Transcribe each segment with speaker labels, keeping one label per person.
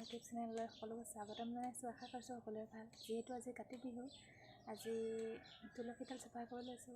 Speaker 1: YouTube চেনেললৈ সকলোকে স্বাগতম জনাইছোঁ। আশা কৰিছোঁ সকলোৰে ভাল। যিহেতু আজি কাতি বিহু, আজি তুলসী তল চাফা কৰি লৈছোঁ।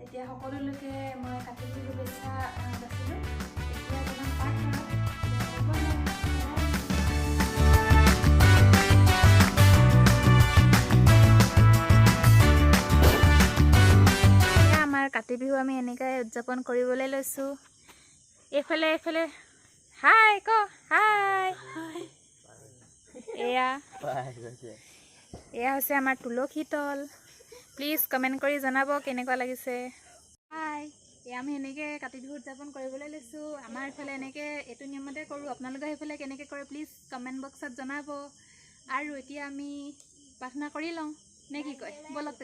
Speaker 1: এতিয়া সকলোলৈকে মই কাতি বিহুৰ শুভেচ্ছা যাচিলোঁ। এতিয়া বনাম পাঠ আমাৰ কাতি বিহু আমি এনেকৈ উদযাপন কৰিবলৈ লৈছোঁ। এইফালে হাই হাই এয়া হৈছে আমাৰ তুলসী তল। প্লিজ কমেণ্ট কৰি জনাব কেনেকুৱা লাগিছে। হাই আমি এনেকৈ কাতি বিহু উদযাপন কৰিবলৈ লৈছোঁ। আমাৰ এইফালে এনেকৈ এইটো নিয়মতে কৰোঁ। আপোনালোকে সেইফালে কেনেকৈ কৰে প্লিজ কমেণ্ট বক্সত জনাব। আৰু এতিয়া আমি প্ৰাৰ্থনা কৰি লওঁ নে কি কয়? ব'লক।